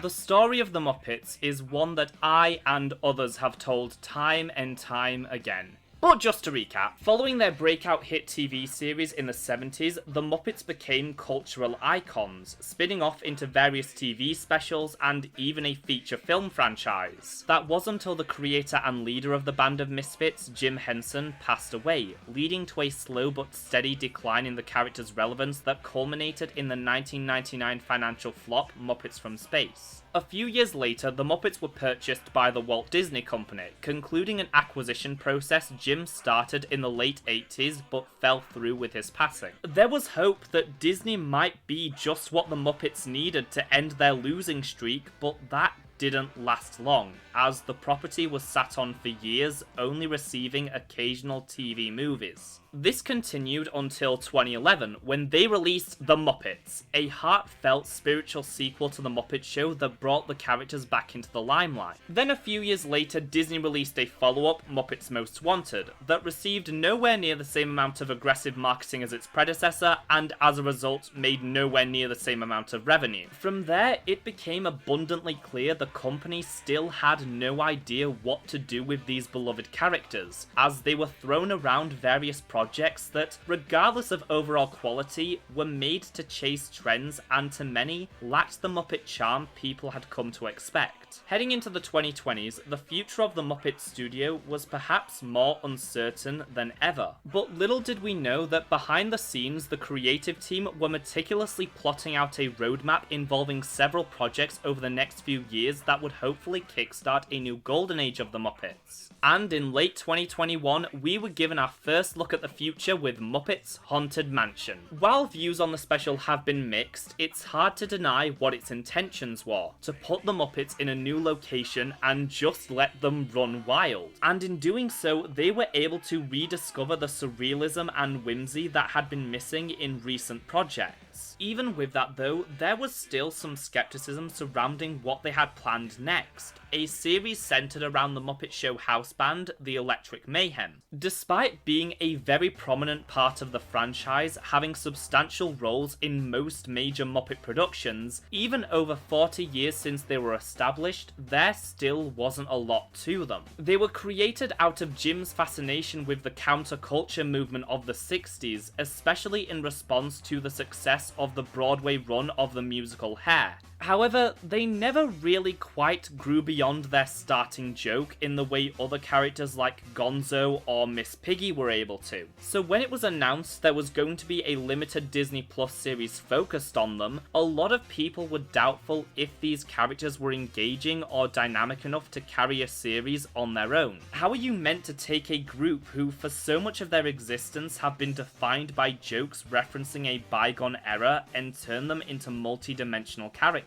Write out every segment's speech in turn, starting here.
The story of the Muppets is one that I and others have told time and time again. But just to recap, following their breakout hit TV series in the 70s, the Muppets became cultural icons, spinning off into various TV specials and even a feature film franchise. That was until the creator and leader of the Band of Misfits, Jim Henson, passed away, leading to a slow but steady decline in the character's relevance that culminated in the 1999 financial flop Muppets from Space. A few years later, the Muppets were purchased by the Walt Disney Company, concluding an acquisition process Jim started in the late 80s but fell through with his passing. There was hope that Disney might be just what the Muppets needed to end their losing streak, but that didn't last long, as the property was sat on for years, only receiving occasional TV movies. This continued until 2011, when they released The Muppets, a heartfelt spiritual sequel to The Muppet Show that brought the characters back into the limelight. Then a few years later, Disney released a follow-up, Muppets Most Wanted, that received nowhere near the same amount of aggressive marketing as its predecessor, and as a result, made nowhere near the same amount of revenue. From there, it became abundantly clear the company still had no idea what to do with these beloved characters, as they were thrown around various projects that, regardless of overall quality, were made to chase trends and to many, lacked the Muppet charm people had come to expect. Heading into the 2020s, the future of the Muppet studio was perhaps more uncertain than ever. But little did we know that behind the scenes, the creative team were meticulously plotting out a roadmap involving several projects over the next few years that would hopefully kickstart a new golden age of the Muppets. And in late 2021, we were given our first look at the future with Muppets Haunted Mansion. While views on the special have been mixed, it's hard to deny what its intentions were: to put the Muppets in a new location and just let them run wild. And in doing so, they were able to rediscover the surrealism and whimsy that had been missing in recent projects. Even with that though, there was still some skepticism surrounding what they had planned next, a series centered around the Muppet Show house band, the Electric Mayhem. Despite being a very prominent part of the franchise, having substantial roles in most major Muppet productions, even over 40 years since they were established, there still wasn't a lot to them. They were created out of Jim's fascination with the counterculture movement of the 60s, especially in response to the success of the Broadway run of the musical Hair. However, they never really quite grew beyond their starting joke in the way other characters like Gonzo or Miss Piggy were able to. So when it was announced there was going to be a limited Disney Plus series focused on them, a lot of people were doubtful if these characters were engaging or dynamic enough to carry a series on their own. How are you meant to take a group who for so much of their existence have been defined by jokes referencing a bygone era and turn them into multi-dimensional characters?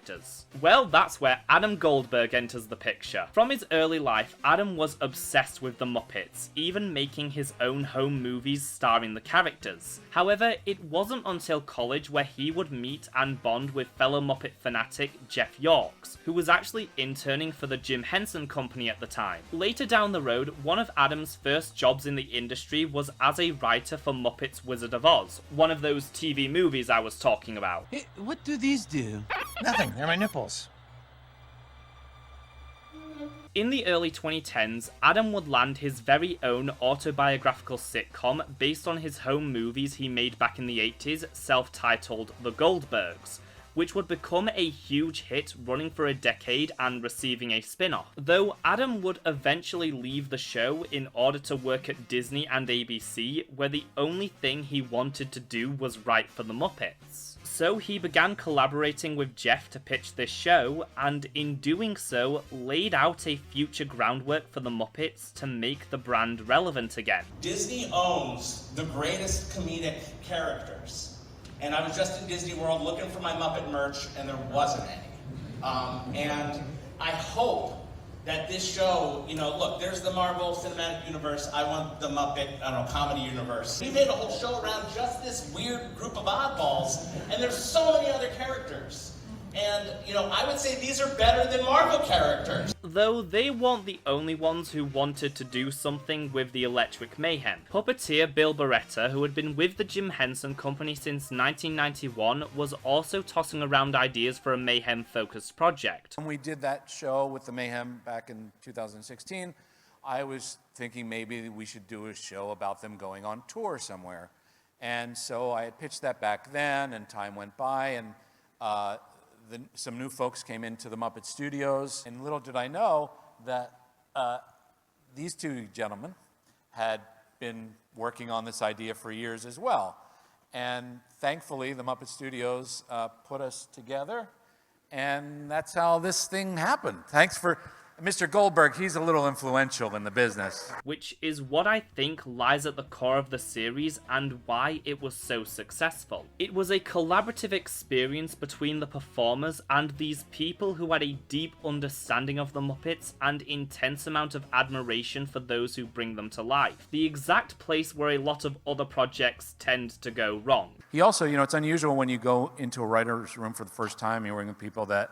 Well, that's where Adam Goldberg enters the picture. From his early life, Adam was obsessed with the Muppets, even making his own home movies starring the characters. However, it wasn't until college where he would meet and bond with fellow Muppet fanatic Jeff Yorks, who was actually interning for the Jim Henson Company at the time. Later down the road, one of Adam's first jobs in the industry was as a writer for Muppets Wizard of Oz, one of those TV movies I was talking about. Hey, what do these do? Nothing, they're my nipples. In the early 2010s, Adam would land his very own autobiographical sitcom based on his home movies he made back in the 80s, self-titled The Goldbergs, which would become a huge hit, running for a decade and receiving a spin-off. Though Adam would eventually leave the show in order to work at Disney and ABC, where the only thing he wanted to do was write for the Muppets. So he began collaborating with Jeff to pitch this show, and in doing so, laid out a future groundwork for the Muppets to make the brand relevant again. Disney owns the greatest comedic characters. And I was just in Disney World looking for my Muppet merch, and there wasn't any. And I hope that this show, look, there's the Marvel Cinematic Universe, I want the Muppet, comedy universe. We made a whole show around just this weird group of oddballs, and there's so many other characters. And, I would say these are better than Marvel characters. Though they weren't the only ones who wanted to do something with the Electric Mayhem. Puppeteer Bill Barretta, who had been with the Jim Henson Company since 1991, was also tossing around ideas for a Mayhem-focused project. When we did that show with the Mayhem back in 2016, I was thinking maybe we should do a show about them going on tour somewhere. And so I had pitched that back then, and time went by, and some new folks came into the Muppet Studios, and little did I know that these two gentlemen had been working on this idea for years as well. And thankfully, the Muppet Studios put us together, and that's how this thing happened. Thanks for Mr. Goldberg, he's a little influential in the business. Which is what I think lies at the core of the series and why it was so successful. It was a collaborative experience between the performers and these people who had a deep understanding of the Muppets and intense amount of admiration for those who bring them to life. The exact place where a lot of other projects tend to go wrong. He also, it's unusual when you go into a writer's room for the first time, you're working with people that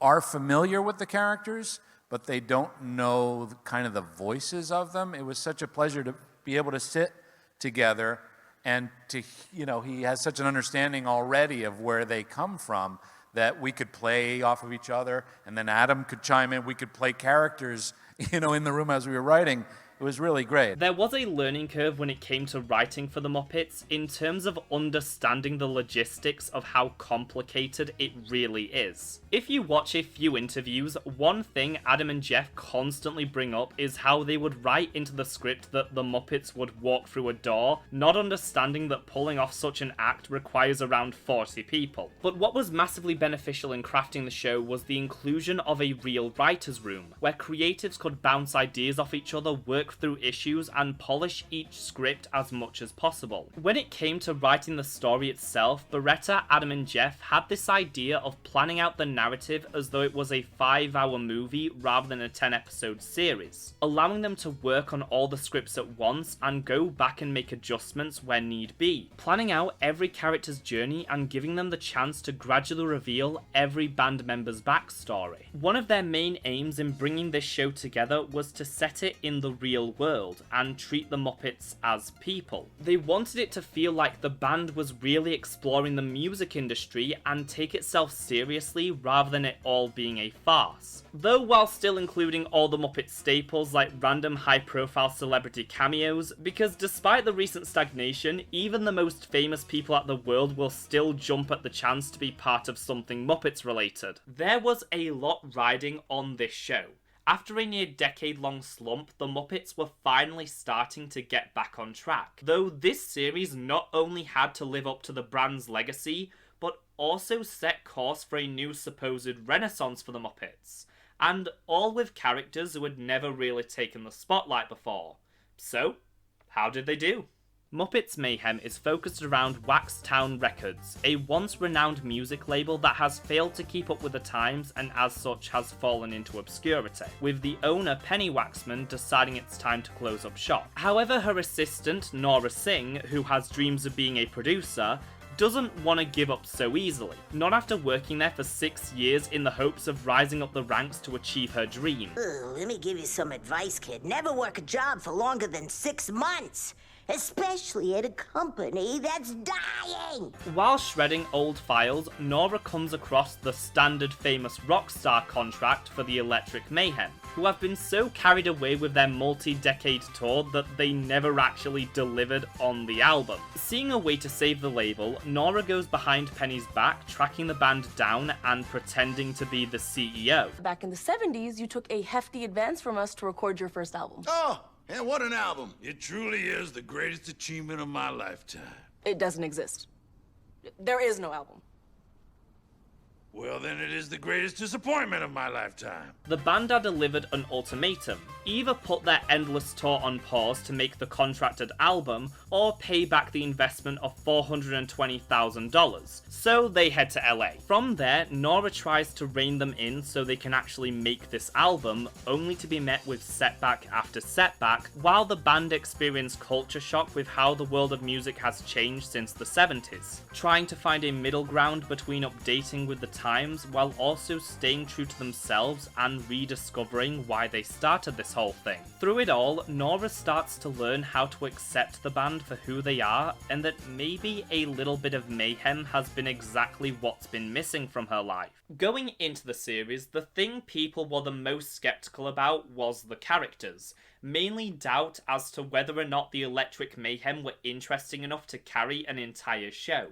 are familiar with the characters, but they don't know kind of the voices of them. It was such a pleasure to be able to sit together and to, he has such an understanding already of where they come from that we could play off of each other, and then Adam could chime in. We could play characters, in the room as we were writing. It was really great. There was a learning curve when it came to writing for the Muppets in terms of understanding the logistics of how complicated it really is. If you watch a few interviews, one thing Adam and Jeff constantly bring up is how they would write into the script that the Muppets would walk through a door, not understanding that pulling off such an act requires around 40 people. But what was massively beneficial in crafting the show was the inclusion of a real writer's room, where creatives could bounce ideas off each other, work through issues, and polish each script as much as possible. When it came to writing the story itself, Barretta, Adam and Jeff had this idea of planning out the narrative as though it was a 5-hour movie rather than a 10-episode series, allowing them to work on all the scripts at once and go back and make adjustments where need be, planning out every character's journey and giving them the chance to gradually reveal every band member's backstory. One of their main aims in bringing this show together was to set it in the real world and treat the Muppets as people. They wanted it to feel like the band was really exploring the music industry and take itself seriously rather than it all being a farce. Though while still including all the Muppet staples like random high-profile celebrity cameos, because despite the recent stagnation, even the most famous people at the world will still jump at the chance to be part of something Muppets related. There was a lot riding on this show. After a near decade-long slump, the Muppets were finally starting to get back on track, though this series not only had to live up to the brand's legacy, but also set course for a new supposed renaissance for the Muppets, and all with characters who had never really taken the spotlight before. So, how did they do? Muppets Mayhem is focused around Waxtown Records, a once renowned music label that has failed to keep up with the times and as such has fallen into obscurity, with the owner Penny Waxman deciding it's time to close up shop. However, her assistant Nora Singh, who has dreams of being a producer, doesn't want to give up so easily, not after working there for 6 years in the hopes of rising up the ranks to achieve her dream. Let me give you some advice, kid. Never work a job for longer than 6 months. Especially at a company that's dying! While shredding old files, Nora comes across the standard famous rock star contract for the Electric Mayhem, who have been so carried away with their multi-decade tour that they never actually delivered on the album. Seeing a way to save the label, Nora goes behind Penny's back, tracking the band down and pretending to be the CEO. Back in the 70s, you took a hefty advance from us to record your first album. Oh! And what an album. It truly is the greatest achievement of my lifetime. It doesn't exist. There is no album. Well, then it is the greatest disappointment of my lifetime. The band are delivered an ultimatum: either put their endless tour on pause to make the contracted album, or pay back the investment of $420,000. So they head to LA. From there, Nora tries to rein them in so they can actually make this album, only to be met with setback after setback, while the band experience culture shock with how the world of music has changed since the 70s, trying to find a middle ground between updating with the times while also staying true to themselves and rediscovering why they started this whole thing. Through it all, Nora starts to learn how to accept the band for who they are, and that maybe a little bit of mayhem has been exactly what's been missing from her life. Going into the series, the thing people were the most skeptical about was the characters, mainly doubt as to whether or not the Electric Mayhem were interesting enough to carry an entire show.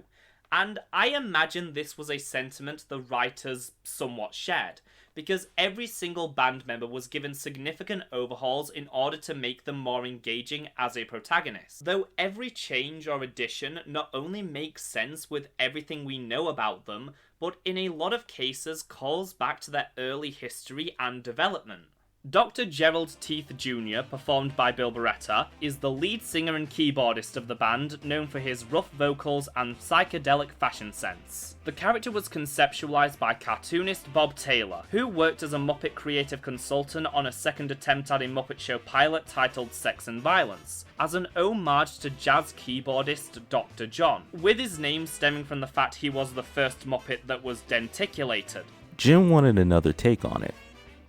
And I imagine this was a sentiment the writers somewhat shared, because every single band member was given significant overhauls in order to make them more engaging as a protagonist. Though every change or addition not only makes sense with everything we know about them, but in a lot of cases calls back to their early history and development. Dr. Gerald Teeth Jr., performed by Bill Beretta, is the lead singer and keyboardist of the band, known for his rough vocals and psychedelic fashion sense. The character was conceptualized by cartoonist Bob Taylor, who worked as a Muppet creative consultant on a second attempt at a Muppet Show pilot titled Sex and Violence, as an homage to jazz keyboardist Dr. John, with his name stemming from the fact he was the first Muppet that was denticulated. Jim wanted another take on it,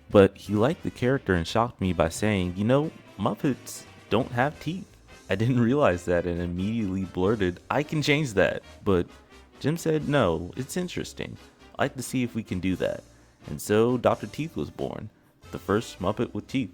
but he liked the character and shocked me by saying, Muppets don't have teeth. I didn't realize that and immediately blurted, I can change that. But Jim said, no, it's interesting. I'd like to see if we can do that. And so Dr. Teeth was born, the first Muppet with teeth.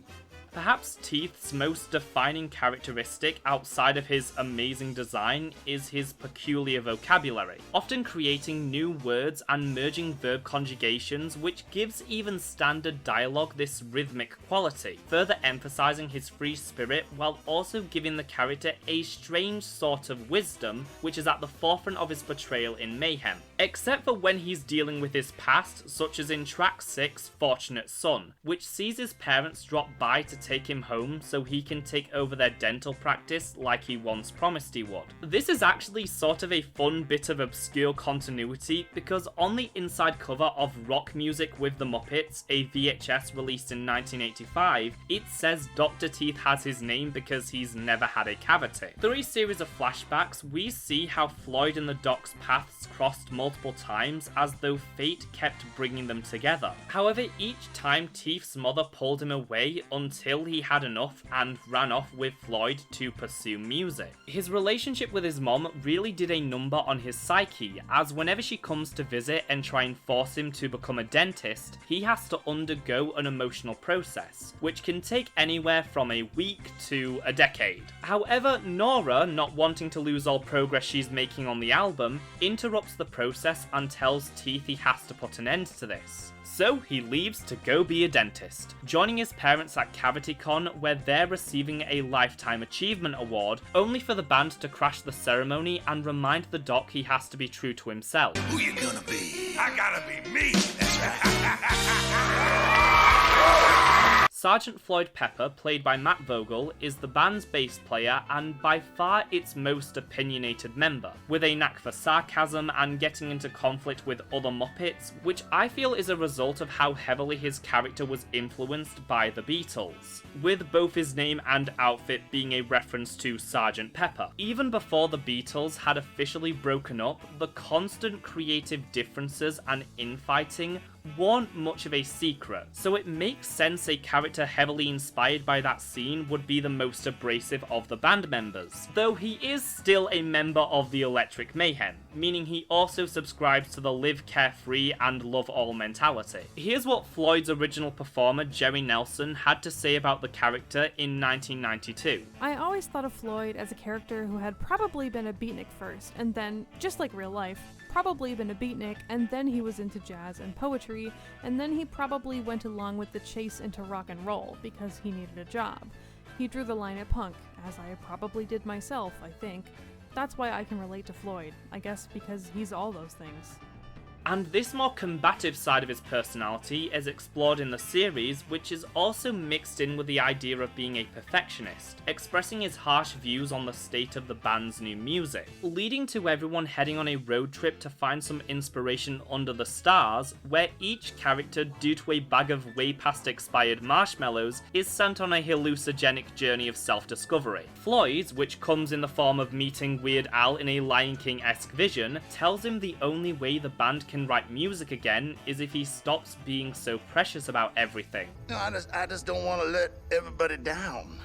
Perhaps Teeth's most defining characteristic outside of his amazing design is his peculiar vocabulary, often creating new words and merging verb conjugations, which gives even standard dialogue this rhythmic quality, further emphasizing his free spirit while also giving the character a strange sort of wisdom which is at the forefront of his portrayal in Mayhem, except for when he's dealing with his past, such as in track 6, Fortunate Son, which sees his parents drop by to take him home so he can take over their dental practice like he once promised he would. This is actually sort of a fun bit of obscure continuity, because on the inside cover of Rock Music with the Muppets, a VHS released in 1985, it says Dr. Teeth has his name because he's never had a cavity. Through a series of flashbacks, we see how Floyd and the Doc's paths crossed multiple times, as though fate kept bringing them together. However, each time Teeth's mother pulled him away until he had enough and ran off with Floyd to pursue music. His relationship with his mom really did a number on his psyche, as whenever she comes to visit and try and force him to become a dentist, he has to undergo an emotional process, which can take anywhere from a week to a decade. However, Nora, not wanting to lose all progress she's making on the album, interrupts the process and tells Teeth he has to put an end to this. So he leaves to go be a dentist, joining his parents at CavityCon, where they're receiving a Lifetime Achievement Award, only for the band to crash the ceremony and remind the Doc he has to be true to himself. Who you gonna be? I gotta be me. That's right. Sergeant Floyd Pepper, played by Matt Vogel, is the band's bass player and by far its most opinionated member, with a knack for sarcasm and getting into conflict with other Muppets, which I feel is a result of how heavily his character was influenced by the Beatles, with both his name and outfit being a reference to Sergeant Pepper. Even before the Beatles had officially broken up, the constant creative differences and infighting weren't much of a secret, so it makes sense a character heavily inspired by that scene would be the most abrasive of the band members, though he is still a member of the Electric Mayhem, meaning he also subscribes to the live carefree and love all mentality. Here's what Floyd's original performer Jerry Nelson had to say about the character in 1992. I always thought of Floyd as a character who had probably been a beatnik first, and then, just like real life, probably been a beatnik, and then he was into jazz and poetry, and then he probably went along with the chase into rock and roll because he needed a job. He drew the line at punk, as I probably did myself, I think. That's why I can relate to Floyd, I guess because he's all those things. And this more combative side of his personality is explored in the series, which is also mixed in with the idea of being a perfectionist, expressing his harsh views on the state of the band's new music, leading to everyone heading on a road trip to find some inspiration under the stars, where each character, due to a bag of way past expired marshmallows, is sent on a hallucinogenic journey of self-discovery. Floyd's, which comes in the form of meeting Weird Al in a Lion King-esque vision, tells him the only way the band can write music again is if he stops being so precious about everything. No, I just don't want to let everybody down.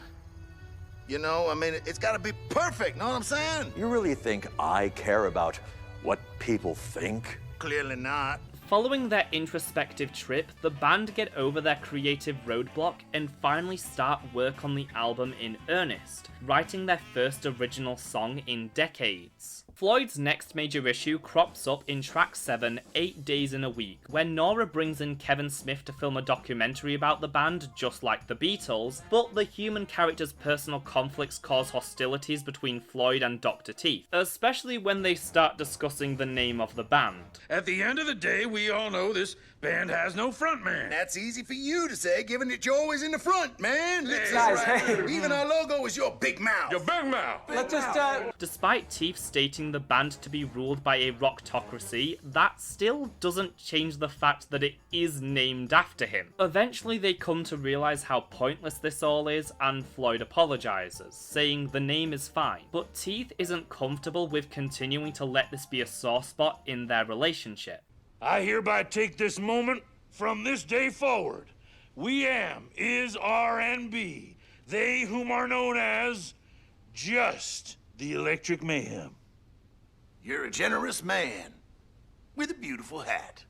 You know, I mean, it's got to be perfect, know what I'm saying? You really think I care about what people think? Clearly not. Following their introspective trip, the band get over their creative roadblock and finally start work on the album in earnest, writing their first original song in decades. Floyd's next major issue crops up in track 7, 8 Days in a Week, where Nora brings in Kevin Smith to film a documentary about the band, just like the Beatles, but the human character's personal conflicts cause hostilities between Floyd and Dr. Teeth, especially when they start discussing the name of the band. At the end of the day, we all know this band has no front man. That's easy for you to say, given that you're always in the front, man. Even our logo is your big mouth. Your big mouth. Despite Teeth stating the band to be ruled by a rocktocracy, that still doesn't change the fact that it is named after him. Eventually they come to realise how pointless this all is, and Floyd apologises, saying the name is fine, but Teeth isn't comfortable with continuing to let this be a sore spot in their relationship. I hereby take this moment from this day forward. We are, and be, they whom are known as just the Electric Mayhem. You're a generous man with a beautiful hat.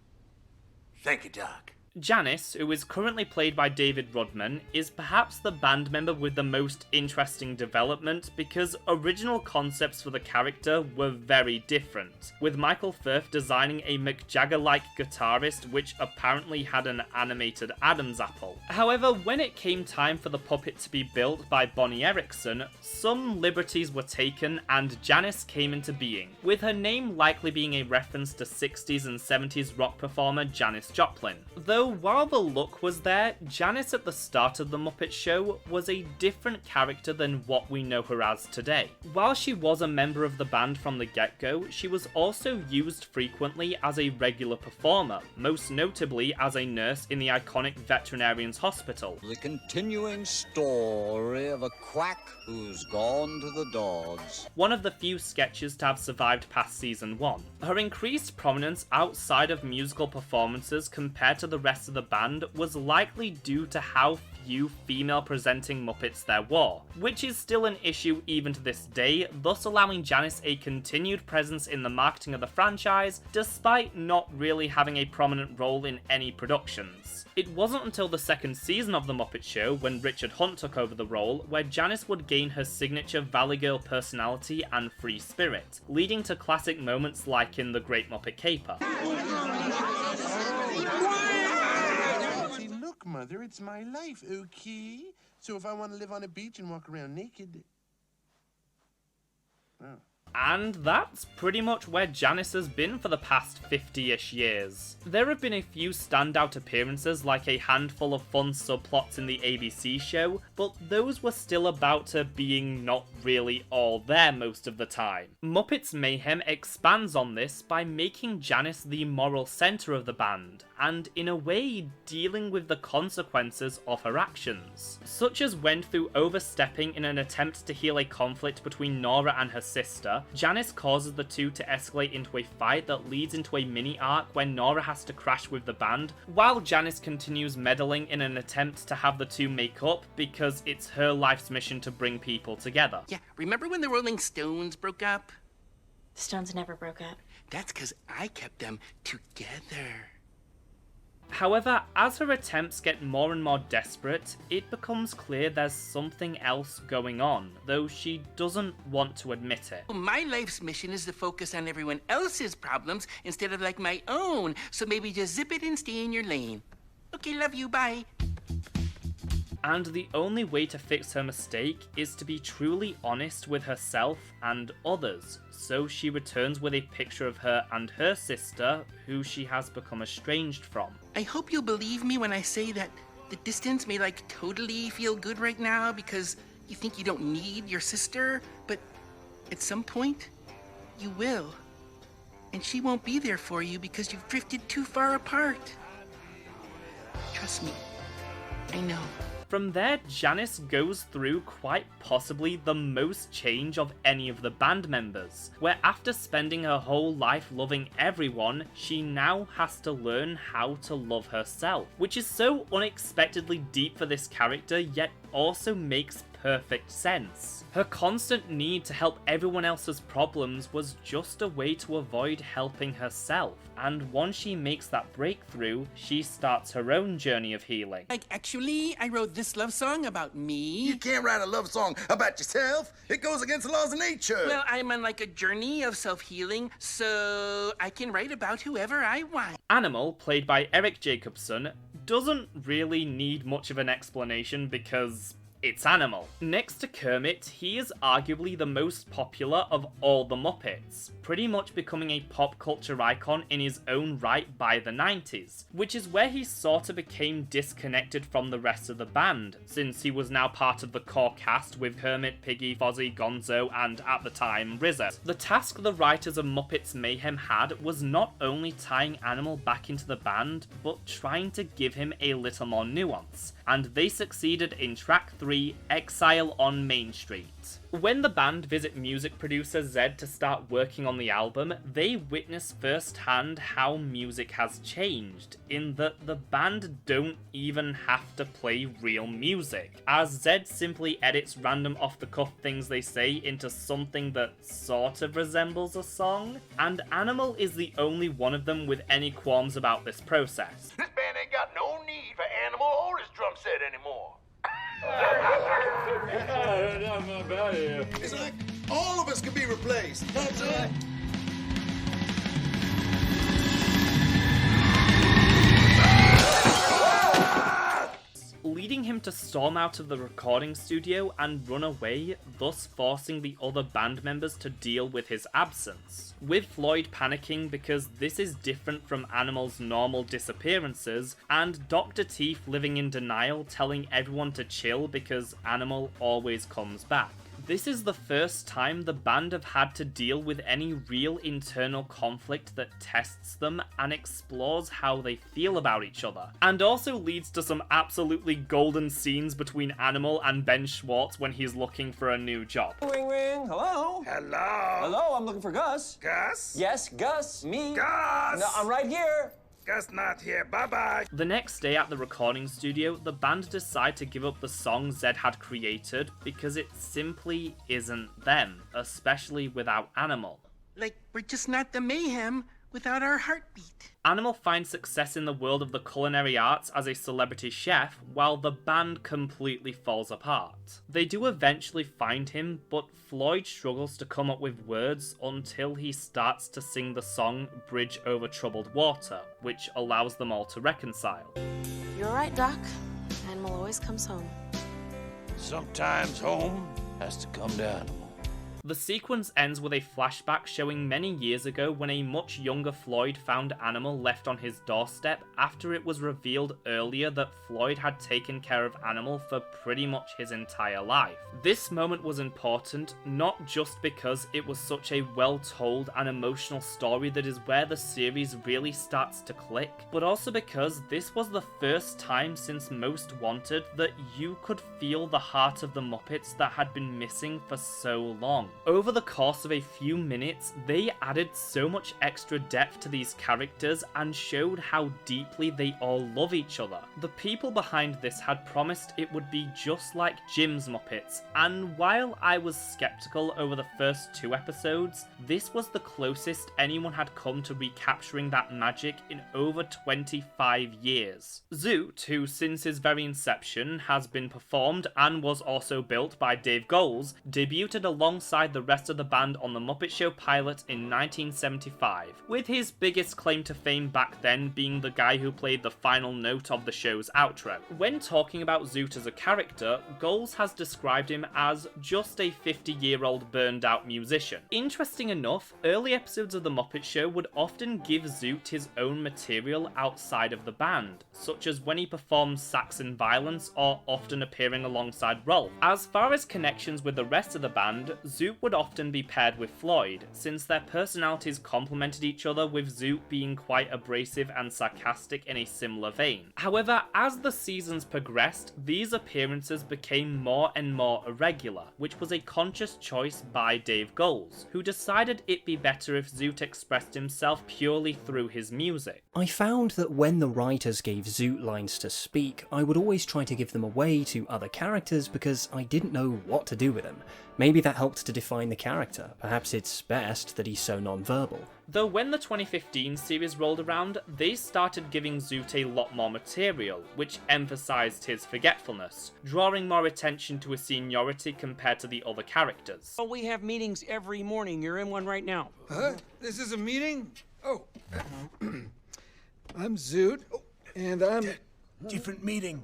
Thank you, Doc. Janice, who is currently played by David Rudman, is perhaps the band member with the most interesting development because original concepts for the character were very different, with Michael Firth designing a Mick Jagger-like guitarist which apparently had an animated Adam's apple. However, when it came time for the puppet to be built by Bonnie Erickson, some liberties were taken and Janice came into being, with her name likely being a reference to 60s and 70s rock performer Janis Joplin. Though while the look was there, Janice at the start of the Muppet Show was a different character than what we know her as today. While she was a member of the band from the get-go, she was also used frequently as a regular performer, most notably as a nurse in the iconic Veterinarian's Hospital. The continuing story of a quack who's gone to the dogs. One of the few sketches to have survived past season 1. Her increased prominence outside of musical performances compared to the rest of the band was likely due to how few female presenting Muppets there were, which is still an issue even to this day, thus allowing Janice a continued presence in the marketing of the franchise, despite not really having a prominent role in any productions. It wasn't until the second season of The Muppet Show, when Richard Hunt took over the role, where Janice would gain her signature Valley Girl personality and free spirit, leading to classic moments like in The Great Muppet Caper. Look, Mother, it's my life, okay? So if I want to live on a beach and walk around naked... Oh. And that's pretty much where Janice has been for the past 50-ish years. There have been a few standout appearances, like a handful of fun subplots in the ABC show, but those were still about her being not really all there most of the time. Muppets Mayhem expands on this by making Janice the moral centre of the band, and in a way dealing with the consequences of her actions, such as when through overstepping in an attempt to heal a conflict between Nora and her sister, Janice causes the two to escalate into a fight that leads into a mini-arc where Nora has to crash with the band, while Janice continues meddling in an attempt to have the two make up because it's her life's mission to bring people together. Yeah, remember when the Rolling Stones broke up? The Stones never broke up. That's because I kept them together. However, as her attempts get more and more desperate, it becomes clear there's something else going on, though she doesn't want to admit it. My life's mission is to focus on everyone else's problems instead of like my own, so maybe just zip it and stay in your lane. Okay, love you, bye. and the only way to fix her mistake is to be truly honest with herself and others, so she returns with a picture of her and her sister, who she has become estranged from. I hope you'll believe me when I say that the distance may totally feel good right now because you think you don't need your sister, but at some point, you will. And she won't be there for you because you've drifted too far apart. Trust me, I know. From there, Janice goes through quite possibly the most change of any of the band members, where after spending her whole life loving everyone, she now has to learn how to love herself, which is so unexpectedly deep for this character, yet also makes perfect sense. Her constant need to help everyone else's problems was just a way to avoid helping herself, and once she makes that breakthrough, she starts her own journey of healing. Actually, I wrote this love song about me. You can't write a love song about yourself. It goes against the laws of nature. Well, I'm on a journey of self-healing, so I can write about whoever I want. Animal, played by Eric Jacobson, doesn't really need much of an explanation because it's Animal. Next to Kermit, he is arguably the most popular of all the Muppets, pretty much becoming a pop culture icon in his own right by the 90s, which is where he sort of became disconnected from the rest of the band, since he was now part of the core cast with Kermit, Piggy, Fozzie, Gonzo, and at the time, RZA. The task the writers of Muppets Mayhem had was not only tying Animal back into the band, but trying to give him a little more nuance, and they succeeded in track 3, Exile on Main Street. When the band visit music producer Zed to start working on the album, they witness firsthand how music has changed, in that the band don't even have to play real music, as Zed simply edits random off-the-cuff things they say into something that sort of resembles a song, and Animal is the only one of them with any qualms about this process. This band ain't got no need for Animal or his drum set anymore. It's like all of us can be replaced. That's it. Leading him to storm out of the recording studio and run away, thus forcing the other band members to deal with his absence. With Floyd panicking because this is different from Animal's normal disappearances, and Dr. Teeth living in denial, telling everyone to chill because Animal always comes back. This is the first time the band have had to deal with any real internal conflict that tests them and explores how they feel about each other, and also leads to some absolutely golden scenes between Animal and Ben Schwartz when he's looking for a new job. Ring, ring. Hello? Hello? Hello, I'm looking for Gus. Gus? Yes, Gus. Me. Gus! No, I'm right here. Gus not here. Bye-bye. The next day at the recording studio, the band decide to give up the song Zed had created because it simply isn't them, especially without Animal. We're just not the Mayhem without our heartbeat. Animal finds success in the world of the culinary arts as a celebrity chef, while the band completely falls apart. They do eventually find him, but Floyd struggles to come up with words until he starts to sing the song Bridge Over Troubled Water, which allows them all to reconcile. You're right, Doc. Animal always comes home. Sometimes home has to come to Animal. The sequence ends with a flashback showing many years ago when a much younger Floyd found Animal left on his doorstep after it was revealed earlier that Floyd had taken care of Animal for pretty much his entire life. This moment was important, not just because it was such a well-told and emotional story that is where the series really starts to click, but also because this was the first time since Most Wanted that you could feel the heart of the Muppets that had been missing for so long. Over the course of a few minutes, they added so much extra depth to these characters and showed how deeply they all love each other. The people behind this had promised it would be just like Jim's Muppets, and while I was skeptical over the first 2 episodes, this was the closest anyone had come to recapturing that magic in over 25 years. Zoot, who since his very inception has been performed and was also built by Dave Goelz, debuted alongside alongside the rest of the band on the Muppet Show pilot in 1975, with his biggest claim to fame back then being the guy who played the final note of the show's outro. When talking about Zoot as a character, Goals has described him as just a 50-year-old burned out musician. Interesting enough, early episodes of the Muppet Show would often give Zoot his own material outside of the band, such as when he performs Saxon Violence or often appearing alongside Rolf. As far as connections with the rest of the band, Zoot would often be paired with Floyd, since their personalities complemented each other, with Zoot being quite abrasive and sarcastic in a similar vein. However, as the seasons progressed, these appearances became more and more irregular, which was a conscious choice by Dave Goelz, who decided it'd be better if Zoot expressed himself purely through his music. I found that when the writers gave Zoot lines to speak, I would always try to give them away to other characters because I didn't know what to do with them. Maybe that helped to define the character. Perhaps it's best that he's so non-verbal. Though when the 2015 series rolled around, they started giving Zoot a lot more material, which emphasised his forgetfulness, drawing more attention to his seniority compared to the other characters. Oh, we have meetings every morning. You're in one right now. Huh? This is a meeting? Oh. I'm Zoot, and I'm... Different meeting.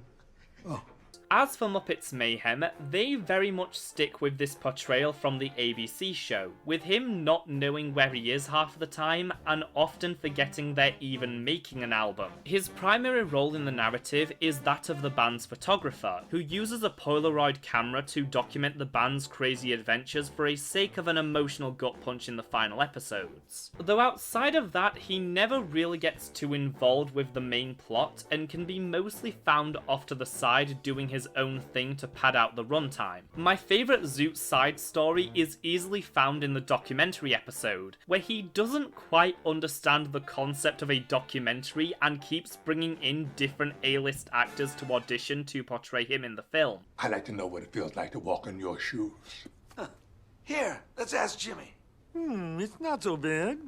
Oh. As for Muppets Mayhem, they very much stick with this portrayal from the ABC show, with him not knowing where he is half the time and often forgetting they're even making an album. His primary role in the narrative is that of the band's photographer, who uses a Polaroid camera to document the band's crazy adventures for a sake of an emotional gut punch in the final episodes. Though outside of that, he never really gets too involved with the main plot and can be mostly found off to the side doing his own thing to pad out the runtime. My favourite Zoot side story is easily found in the documentary episode, where he doesn't quite understand the concept of a documentary and keeps bringing in different A-list actors to audition to portray him in the film. I'd like to know what it feels like to walk in your shoes. Huh. Here, let's ask Jimmy. It's not so bad.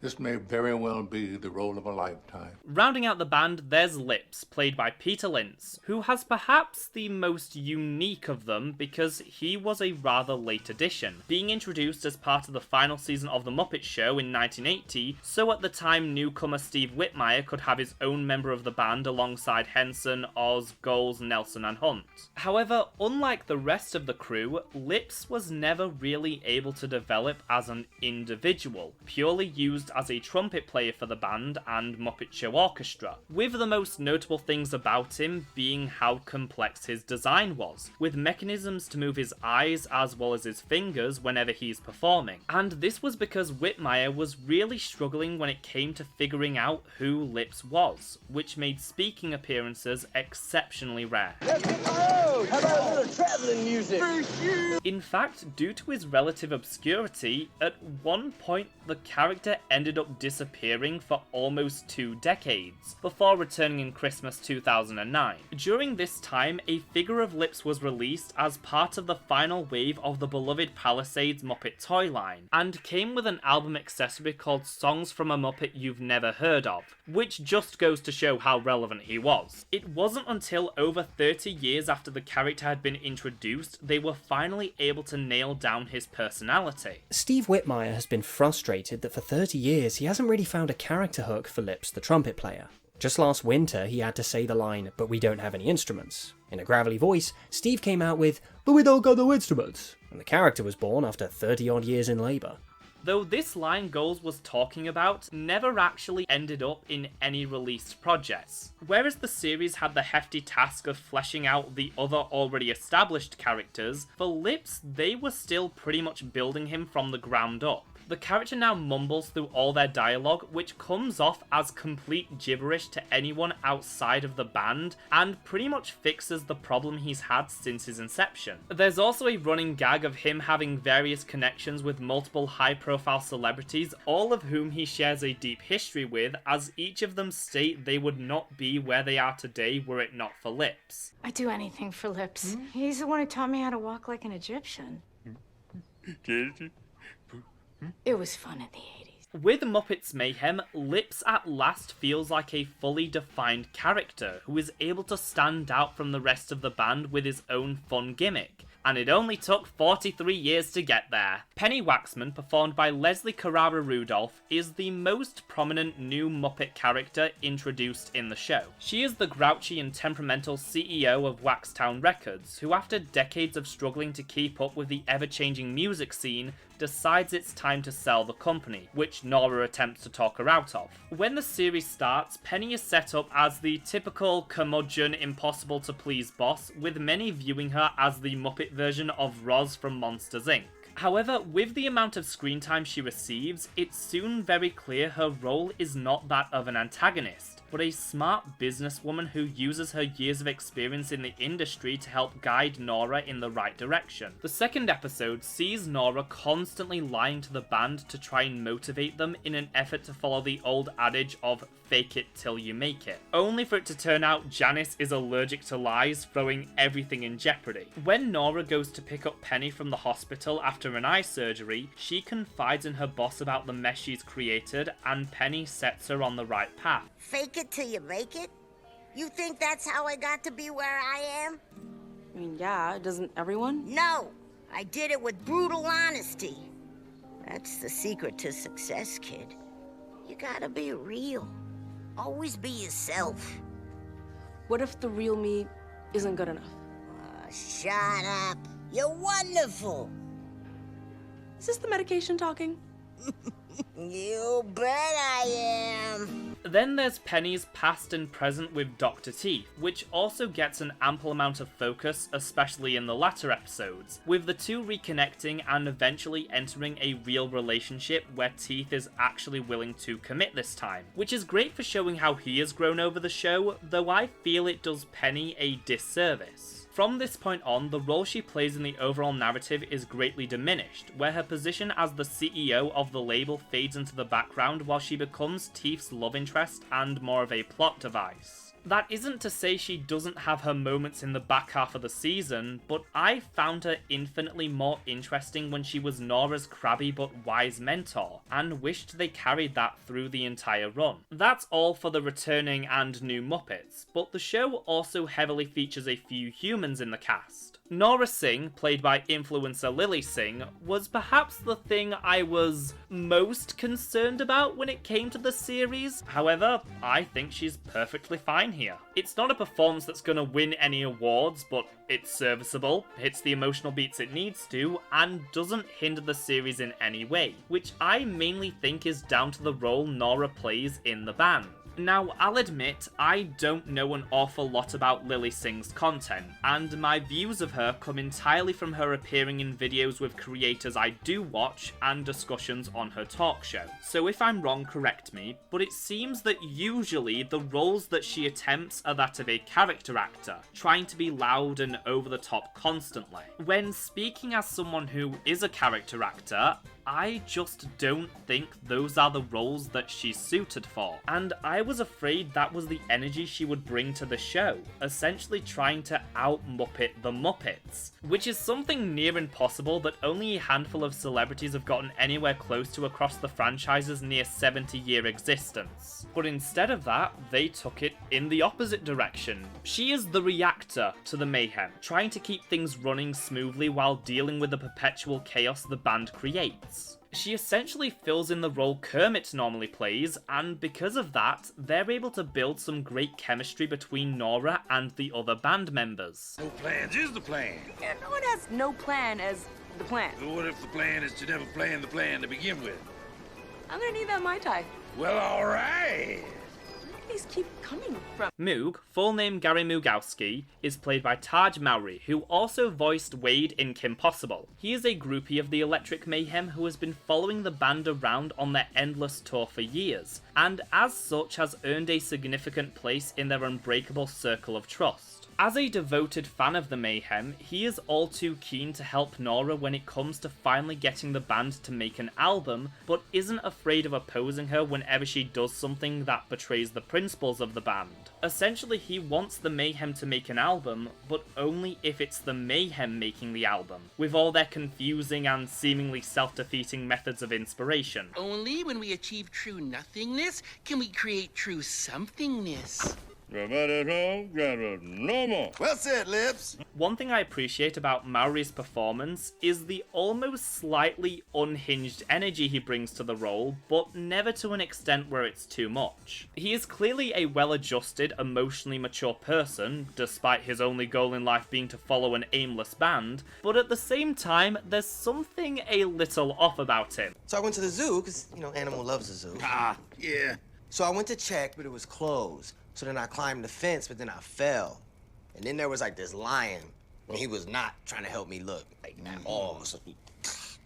This may very well be the role of a lifetime. Rounding out the band, there's Lips, played by Peter Lintz, who has perhaps the most unique of them because he was a rather late addition, being introduced as part of the final season of The Muppet Show in 1980, so at the time newcomer Steve Whitmire could have his own member of the band alongside Henson, Oz, Goals, Nelson and Hunt. However, unlike the rest of the crew, Lips was never really able to develop as an individual, purely used as a trumpet player for the band and Muppet Show Orchestra, with the most notable things about him being how complex his design was, with mechanisms to move his eyes as well as his fingers whenever he's performing. And this was because Whitmire was really struggling when it came to figuring out who Lips was, which made speaking appearances exceptionally rare. How about a little traveling music? In fact, due to his relative obscurity, at one point the character ended up disappearing for almost 2 decades, before returning in Christmas 2009. During this time, a figure of Lips was released as part of the final wave of the beloved Palisades Muppet toy line, and came with an album accessory called Songs from a Muppet You've Never Heard Of, which just goes to show how relevant he was. It wasn't until over 30 years after the character had been introduced they were finally able to nail down his personality. Steve Whitmire has been frustrated that for 30 years he hasn't really found a character hook for Lips the trumpet player. Just last winter he had to say the line, "But we don't have any instruments." In a gravelly voice, Steve came out with, "But we don't got no instruments," and the character was born after 30 odd years in labour. Though this line Goals was talking about never actually ended up in any released projects. Whereas the series had the hefty task of fleshing out the other already established characters, for Lips they were still pretty much building him from the ground up. The character now mumbles through all their dialogue, which comes off as complete gibberish to anyone outside of the band, and pretty much fixes the problem he's had since his inception. There's also a running gag of him having various connections with multiple high-profile celebrities, all of whom he shares a deep history with, as each of them state they would not be where they are today were it not for Lips. I'd do anything for Lips. He's the one who taught me how to walk like an Egyptian. It was fun in the 80s. With Muppets Mayhem, Lips at last feels like a fully defined character who is able to stand out from the rest of the band with his own fun gimmick, and it only took 43 years to get there. Penny Waxman, performed by Leslie Carrara Rudolph, is the most prominent new Muppet character introduced in the show. She is the grouchy and temperamental CEO of Waxtown Records, who after decades of struggling to keep up with the ever-changing music scene, decides it's time to sell the company, which Nora attempts to talk her out of. When the series starts, Penny is set up as the typical curmudgeon, impossible to please boss, with many viewing her as the Muppet version of Roz from Monsters Inc. However, with the amount of screen time she receives, it's soon very clear her role is not that of an antagonist, but a smart businesswoman who uses her years of experience in the industry to help guide Nora in the right direction. The second episode sees Nora constantly lying to the band to try and motivate them in an effort to follow the old adage of fake it till you make it, only for it to turn out Janice is allergic to lies, throwing everything in jeopardy. When Nora goes to pick up Penny from the hospital after an eye surgery, she confides in her boss about the mess she's created, and Penny sets her on the right path. Fake it till you make it? You think that's how I got to be where I am? I mean, yeah, doesn't everyone? No, I did it with brutal honesty. That's the secret to success, kid. You gotta be real. Always be yourself. What if the real me isn't good enough? Shut up. You're wonderful. Is this the medication talking? You bet I am. Then there's Penny's past and present with Dr. Teeth, which also gets an ample amount of focus, especially in the latter episodes, with the two reconnecting and eventually entering a real relationship where Teeth is actually willing to commit this time, which is great for showing how he has grown over the show, though I feel it does Penny a disservice. From this point on, the role she plays in the overall narrative is greatly diminished, where her position as the CEO of the label fades into the background while she becomes Teeth's love interest and more of a plot device. That isn't to say she doesn't have her moments in the back half of the season, but I found her infinitely more interesting when she was Nora's crabby but wise mentor, and wished they carried that through the entire run. That's all for the returning and new Muppets, but the show also heavily features a few humans in the cast. Nora Singh, played by influencer Lily Singh, was perhaps the thing I was most concerned about when it came to the series. However, I think she's perfectly fine here. It's not a performance that's gonna win any awards, but it's serviceable, hits the emotional beats it needs to, and doesn't hinder the series in any way, which I mainly think is down to the role Nora plays in the band. Now, I'll admit, I don't know an awful lot about Lily Singh's content, and my views of her come entirely from her appearing in videos with creators I do watch and discussions on her talk show. So if I'm wrong, correct me, but it seems that usually the roles that she attempts are that of a character actor, trying to be loud and over the top constantly. When speaking as someone who is a character actor, I just don't think those are the roles that she's suited for, and I was afraid that was the energy she would bring to the show, essentially trying to out-Muppet the Muppets, which is something near impossible that only a handful of celebrities have gotten anywhere close to across the franchise's near 70-year existence. But instead of that, they took it in the opposite direction. She is the reactor to the mayhem, trying to keep things running smoothly while dealing with the perpetual chaos the band creates. She essentially fills in the role Kermit normally plays, and because of that, they're able to build some great chemistry between Nora and the other band members. No plans is the plan. Yeah, no one has no plan as the plan. So what if the plan is to never plan the plan to begin with? I'm gonna need that Mai Tai. Well, all right. Where do these keep coming from? Moog, full name Gary Moogowski, is played by Taj Mowry, who also voiced Wade in Kim Possible. He is a groupie of the Electric Mayhem who has been following the band around on their endless tour for years, and as such has earned a significant place in their unbreakable circle of trust. As a devoted fan of the Mayhem, he is all too keen to help Nora when it comes to finally getting the band to make an album, but isn't afraid of opposing her whenever she does something that betrays the principles of the band. Essentially, he wants the Mayhem to make an album, but only if it's the Mayhem making the album, with all their confusing and seemingly self-defeating methods of inspiration. Only when we achieve true nothingness can we create true somethingness. No more. Well said, Lips. One thing I appreciate about Maury's performance is the almost slightly unhinged energy he brings to the role, but never to an extent where it's too much. He is clearly a well-adjusted, emotionally mature person, despite his only goal in life being to follow an aimless band, but at the same time, there's something a little off about him. So I went to the zoo, because, you know, Animal loves the zoo. Ah, yeah. So I went to check, but it was closed. So then I climbed the fence, but then I fell. And then there was like this lion, and he was not trying to help me look, like, at all.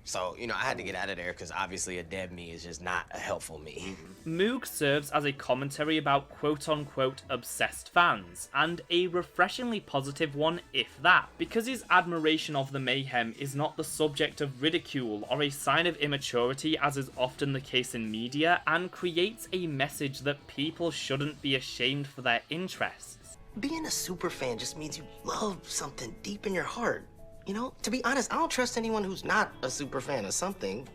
So, you know, I had to get out of there because obviously a dead me is just not a helpful me. Moog serves as a commentary about quote-unquote obsessed fans, and a refreshingly positive one if that, because his admiration of the Mayhem is not the subject of ridicule or a sign of immaturity as is often the case in media, and creates a message that people shouldn't be ashamed for their interests. Being a super fan just means you love something deep in your heart. You know, to be honest, I don't trust anyone who's not a super fan of something.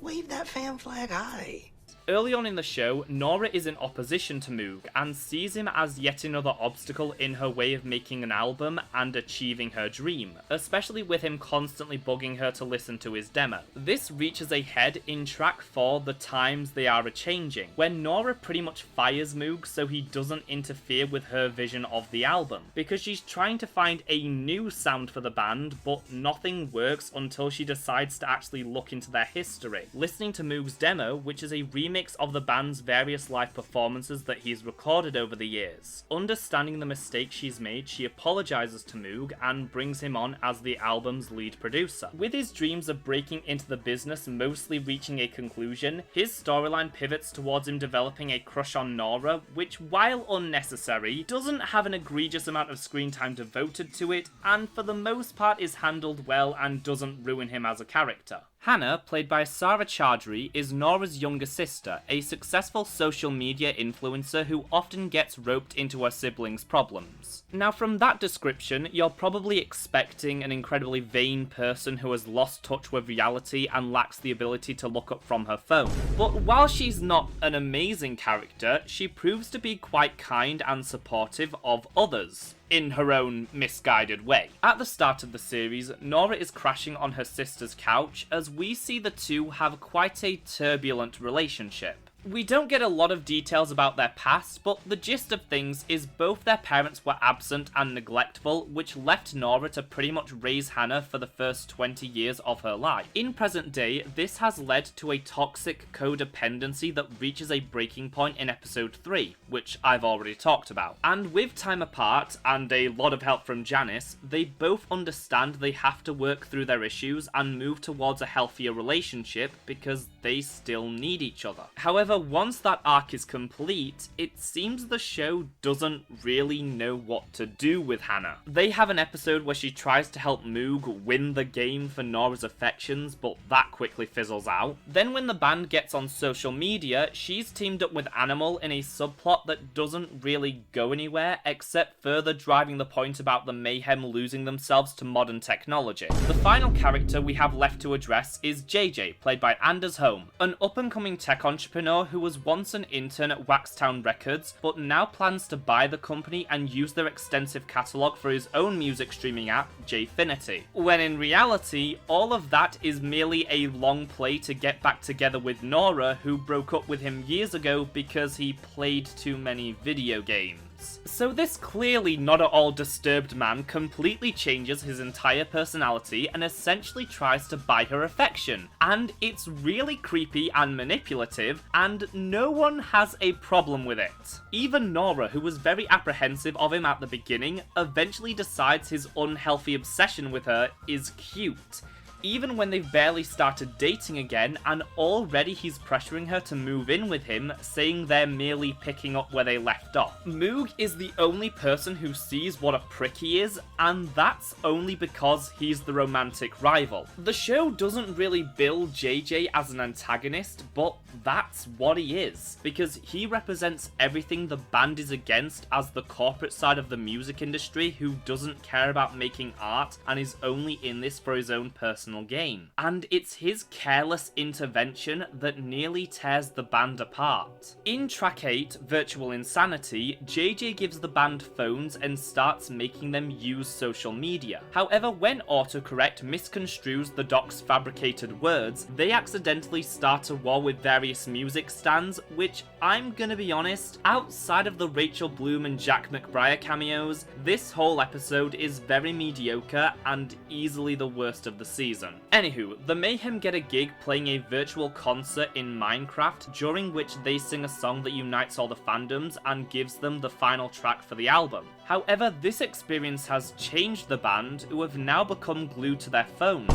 Wave that fan flag high. Early on in the show, Nora is in opposition to Moog and sees him as yet another obstacle in her way of making an album and achieving her dream, especially with him constantly bugging her to listen to his demo. This reaches a head in track 4, The Times They Are A-Changing, when Nora pretty much fires Moog so he doesn't interfere with her vision of the album, because she's trying to find a new sound for the band, but nothing works until she decides to actually look into their history, listening to Moog's demo, which is a remix of the band's various live performances that he's recorded over the years. Understanding the mistake she's made, she apologizes to Moog and brings him on as the album's lead producer. With his dreams of breaking into the business mostly reaching a conclusion, his storyline pivots towards him developing a crush on Nora, which, while unnecessary, doesn't have an egregious amount of screen time devoted to it, and for the most part is handled well and doesn't ruin him as a character. Hannah, played by Sarah Chaudhry, is Nora's younger sister, a successful social media influencer who often gets roped into her siblings' problems. Now, from that description, you're probably expecting an incredibly vain person who has lost touch with reality and lacks the ability to look up from her phone. But while she's not an amazing character, she proves to be quite kind and supportive of others, in her own misguided way. At the start of the series, Nora is crashing on her sister's couch as we see the two have quite a turbulent relationship. We don't get a lot of details about their past, but the gist of things is both their parents were absent and neglectful, which left Nora to pretty much raise Hannah for the first 20 years of her life. In present day, this has led to a toxic codependency that reaches a breaking point in episode 3, which I've already talked about. And with time apart, and a lot of help from Janice, they both understand they have to work through their issues and move towards a healthier relationship because they still need each other. However, once that arc is complete, it seems the show doesn't really know what to do with Hannah. They have an episode where she tries to help Moog win the game for Nora's affections, but that quickly fizzles out. Then when the band gets on social media, she's teamed up with Animal in a subplot that doesn't really go anywhere, except further driving the point about the Mayhem losing themselves to modern technology. The final character we have left to address is JJ, played by Anders Holm, an up-and-coming tech entrepreneur who was once an intern at Waxtown Records, but now plans to buy the company and use their extensive catalogue for his own music streaming app, Jfinity. When in reality, all of that is merely a long play to get back together with Nora, who broke up with him years ago because he played too many video games. So this clearly not at all disturbed man completely changes his entire personality and essentially tries to buy her affection. And it's really creepy and manipulative, and no one has a problem with it. Even Nora, who was very apprehensive of him at the beginning, eventually decides his unhealthy obsession with her is cute. Even when they've barely started dating again, and already he's pressuring her to move in with him, saying they're merely picking up where they left off. Moog is the only person who sees what a prick he is, and that's only because he's the romantic rival. The show doesn't really bill JJ as an antagonist, but that's what he is, because he represents everything the band is against as the corporate side of the music industry who doesn't care about making art and is only in this for his own personal personal gain, and it's his careless intervention that nearly tears the band apart. In track 8, Virtual Insanity, JJ gives the band phones and starts making them use social media. However, when autocorrect misconstrues the Doc's fabricated words, they accidentally start a war with various music stands, which, I'm gonna be honest, outside of the Rachel Bloom and Jack McBrayer cameos, this whole episode is very mediocre and easily the worst of the season. Anywho, the Mayhem get a gig playing a virtual concert in Minecraft, during which they sing a song that unites all the fandoms and gives them the final track for the album. However, this experience has changed the band, who have now become glued to their phones,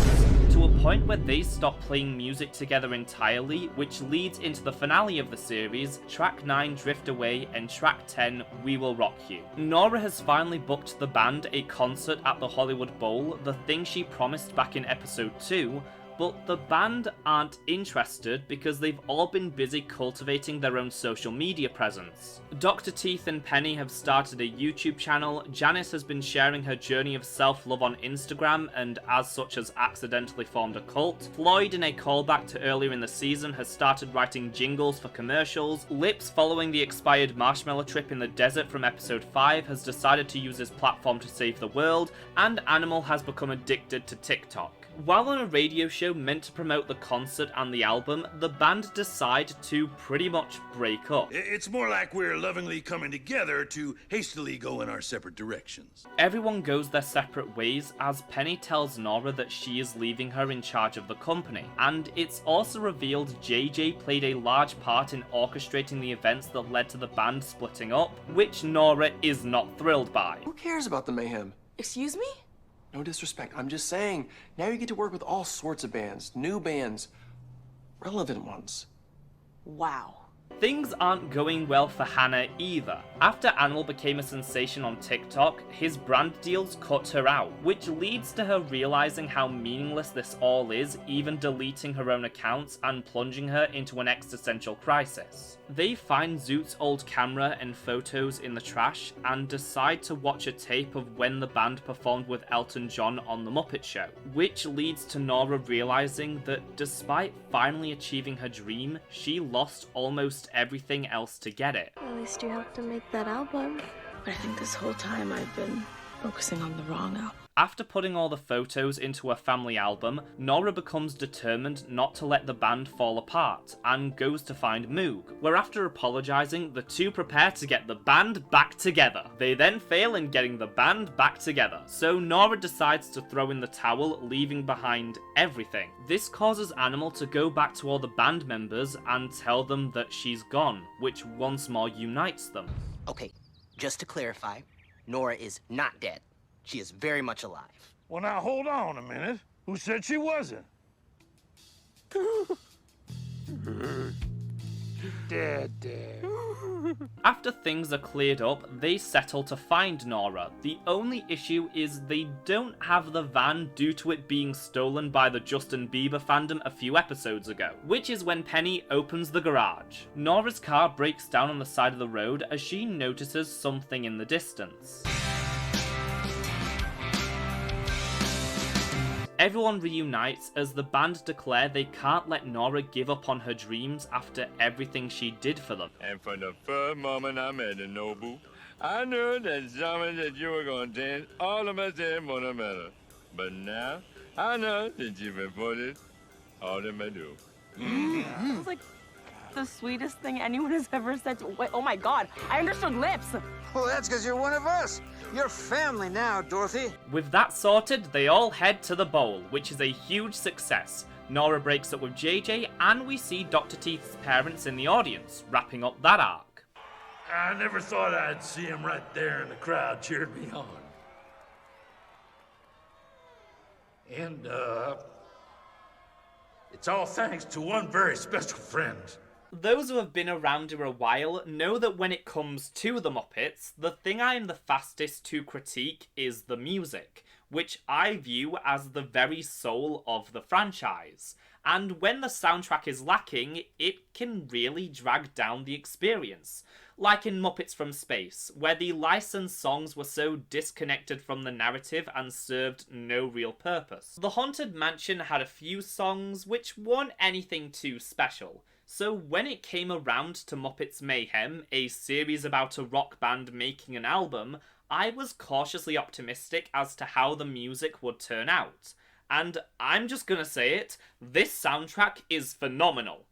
to a point where they stop playing music together entirely, which leads into the finale of the series, track 9 Drift Away and track 10 We Will Rock You. Nora has finally booked the band a concert at the Hollywood Bowl, the thing she promised back in episode 2, but the band aren't interested because they've all been busy cultivating their own social media presence. Dr. Teeth and Penny have started a YouTube channel, Janice has been sharing her journey of self-love on Instagram and as such has accidentally formed a cult. Floyd, in a callback to earlier in the season, has started writing jingles for commercials. Lips, following the expired marshmallow trip in the desert from episode 5, has decided to use his platform to save the world, and Animal has become addicted to TikTok. While on a radio show meant to promote the concert and the album, the band decide to pretty much break up. It's more like we're lovingly coming together to hastily go in our separate directions. Everyone goes their separate ways as Penny tells Nora that she is leaving her in charge of the company, and it's also revealed JJ played a large part in orchestrating the events that led to the band splitting up, which Nora is not thrilled by. Who cares about the Mayhem? Excuse me? No disrespect, I'm just saying, now you get to work with all sorts of bands, new bands, relevant ones. Wow. Things aren't going well for Hannah either. After Animal became a sensation on TikTok, his brand deals cut her out, which leads to her realizing how meaningless this all is, even deleting her own accounts and plunging her into an existential crisis. They find Zoot's old camera and photos in the trash and decide to watch a tape of when the band performed with Elton John on The Muppet Show, which leads to Nora realizing that despite finally achieving her dream, she lost almost everything else to get it. At least you helped to make that album. But I think this whole time I've been focusing on the wrong album. After putting all the photos into a family album, Nora becomes determined not to let the band fall apart, and goes to find Moog, where after apologising, the two prepare to get the band back together. They then fail in getting the band back together, so Nora decides to throw in the towel, leaving behind everything. This causes Animal to go back to all the band members and tell them that she's gone, which once more unites them. Okay, just to clarify, Nora is not dead. She is very much alive. Well, now hold on a minute. Who said she wasn't? Dead. After things are cleared up, they settle to find Nora. The only issue is they don't have the van due to it being stolen by the Justin Bieber fandom a few episodes ago, which is when Penny opens the garage. Nora's car breaks down on the side of the road as she notices something in the distance. Everyone reunites as the band declare they can't let Nora give up on her dreams after everything she did for them. And from the first moment I met the Nobu, I knew that summer that you were going to change all of us in Monamela. But now, I know that you've reported all that I do. It's like the sweetest thing anyone has ever said to— Wait, oh my God, I understood lips. Well, that's because you're one of us. You're family now, Dorothy. With that sorted, they all head to the bowl, which is a huge success. Nora breaks up with JJ, and we see Dr. Teeth's parents in the audience, wrapping up that arc. I never thought I'd see him right there, and the crowd cheered me on. And, it's all thanks to one very special friend. Those who have been around here a while know that when it comes to the Muppets, the thing I am the fastest to critique is the music, which I view as the very soul of the franchise. And when the soundtrack is lacking, it can really drag down the experience. like in Muppets from Space, where the licensed songs were so disconnected from the narrative and served no real purpose. The Haunted Mansion had a few songs which weren't anything too special, so when it came around to Muppets Mayhem, a series about a rock band making an album, I was cautiously optimistic as to how the music would turn out. And I'm just gonna say it, this soundtrack is phenomenal.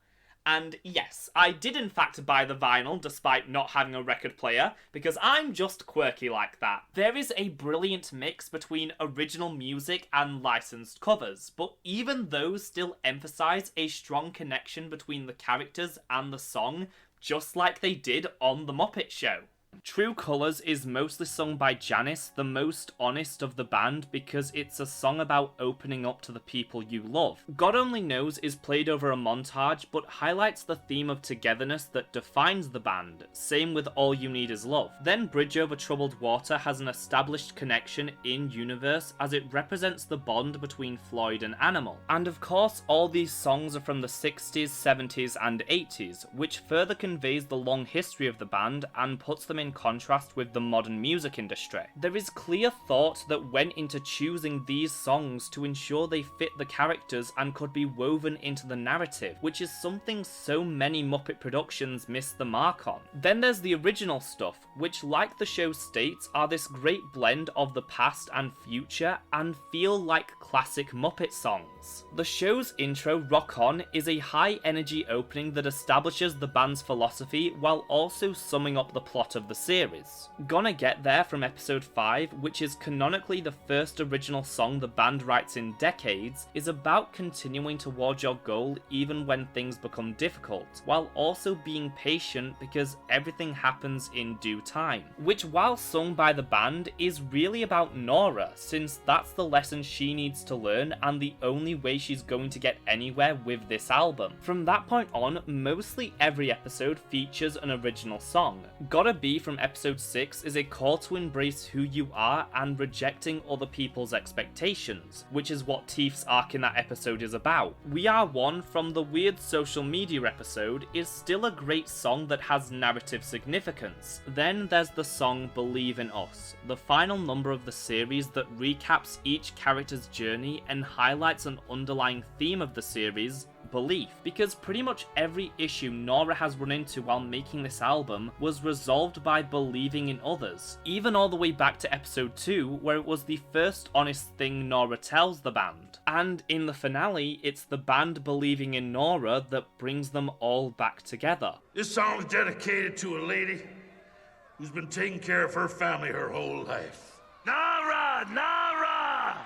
And yes, I did in fact buy the vinyl despite not having a record player, because I'm just quirky like that. There is a brilliant mix between original music and licensed covers, but even those still emphasize a strong connection between the characters and the song, just like they did on The Muppet Show. True Colours is mostly sung by Janice, the most honest of the band, because it's a song about opening up to the people you love. God Only Knows is played over a montage, but highlights the theme of togetherness that defines the band, same with All You Need Is Love. Then Bridge Over Troubled Water has an established connection in-universe as it represents the bond between Floyd and Animal. And of course, all these songs are from the 60s, 70s and 80s, which further conveys the long history of the band and puts them in contrast with the modern music industry. There is clear thought that went into choosing these songs to ensure they fit the characters and could be woven into the narrative, which is something so many Muppet productions miss the mark on. Then there's the original stuff, which like the show states are this great blend of the past and future and feel like classic Muppet songs. The show's intro, Rock On, is a high energy opening that establishes the band's philosophy while also summing up the plot of the series. Gonna Get There from episode 5, which is canonically the first original song the band writes in decades, is about continuing towards your goal even when things become difficult, while also being patient because everything happens in due time. Which, while sung by the band, is really about Nora, since that's the lesson she needs to learn and the only way she's going to get anywhere with this album. From that point on, mostly every episode features an original song. Gotta Be from episode 6 is a call to embrace who you are and rejecting other people's expectations, which is what Teef's arc in that episode is about. We Are One from the weird social media episode is still a great song that has narrative significance. Then there's the song Believe in Us, the final number of the series that recaps each character's journey and highlights an underlying theme of the series, belief, because pretty much every issue Nora has run into while making this album was resolved by believing in others, even all the way back to episode 2 where it was the first honest thing Nora tells the band. And in the finale, it's the band believing in Nora that brings them all back together. This song's dedicated to a lady who's been taking care of her family her whole life. Nora! Nora!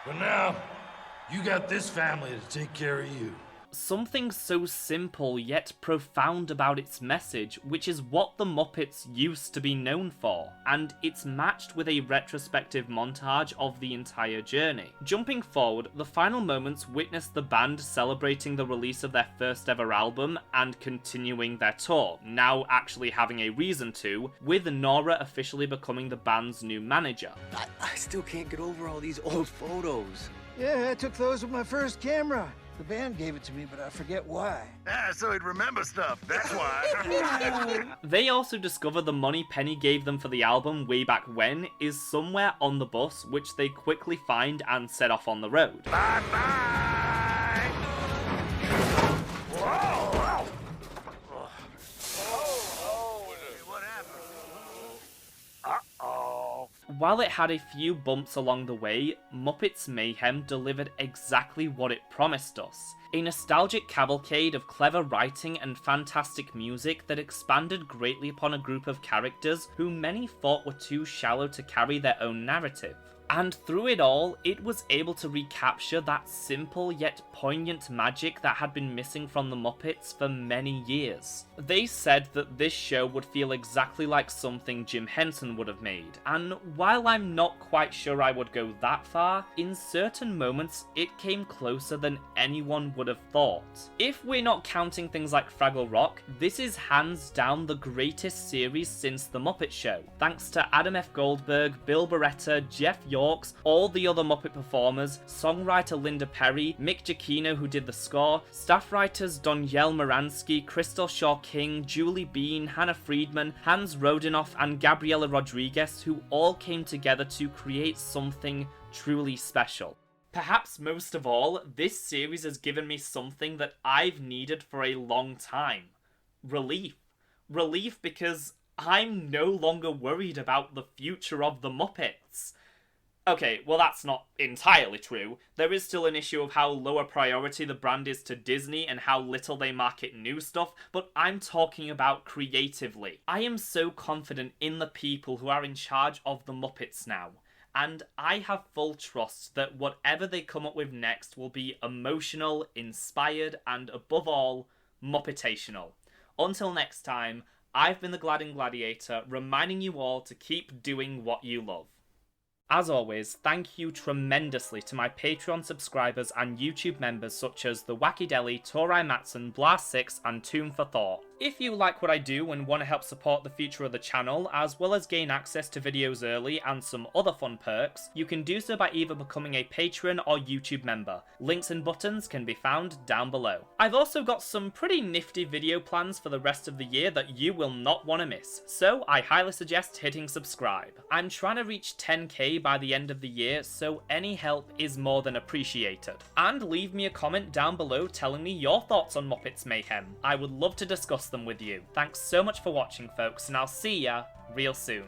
But now, you got this family to take care of you. Something so simple yet profound about its message, which is what the Muppets used to be known for, and it's matched with a retrospective montage of the entire journey. Jumping forward, the final moments witness the band celebrating the release of their first ever album and continuing their tour, now actually having a reason to, with Nora officially becoming the band's new manager. I still can't get over all these old photos. Yeah, I took those with my first camera. The band gave it to me, but I forget why. Ah, so he'd remember stuff, that's why. They also discover the money Penny gave them for the album way back when is somewhere on the bus, which they quickly find and set off on the road. Bye-bye! Whoa! What happened? Uh-oh. While it had a few bumps along the way, Muppets Mayhem delivered exactly what it promised us. A nostalgic cavalcade of clever writing and fantastic music that expanded greatly upon a group of characters who many thought were too shallow to carry their own narrative. And through it all, it was able to recapture that simple yet poignant magic that had been missing from the Muppets for many years. They said that this show would feel exactly like something Jim Henson would have made, and while I'm not quite sure I would go that far, in certain moments it came closer than anyone would have thought. If we're not counting things like Fraggle Rock, this is hands down the greatest series since The Muppet Show, thanks to Adam F. Goldberg, Bill Barretta, Jeff Yorks, all the other Muppet performers, songwriter Linda Perry, Mick Giacchino who did the score, staff writers Donielle Moransky, Crystal Shaw King, Julie Bean, Hannah Friedman, Hans Rodinoff, and Gabriela Rodriguez, who all came together to create something truly special. Perhaps most of all, this series has given me something that I've needed for a long time. Relief. Relief because I'm no longer worried about the future of the Muppets. Okay, well that's not entirely true. There is still an issue of how low a priority the brand is to Disney and how little they market new stuff, but I'm talking about creatively. I am so confident in the people who are in charge of the Muppets now. And I have full trust that whatever they come up with next will be emotional, inspired, and above all, Muppetational. Until next time, I've been the Gladding Gladiator, reminding you all to keep doing what you love. As always, thank you tremendously to my Patreon subscribers and YouTube members such as The Wacky Deli, Torai Matson, Blast6, and Tomb for Thought. If you like what I do and want to help support the future of the channel, as well as gain access to videos early and some other fun perks, you can do so by either becoming a patron or YouTube member. Links and buttons can be found down below. I've also got some pretty nifty video plans for the rest of the year that you will not want to miss, so I highly suggest hitting subscribe. I'm trying to reach 10k by the end of the year, so any help is more than appreciated. And leave me a comment down below telling me your thoughts on Muppets Mayhem. I would love to discuss them with you. Thanks so much for watching, folks, and I'll see ya real soon.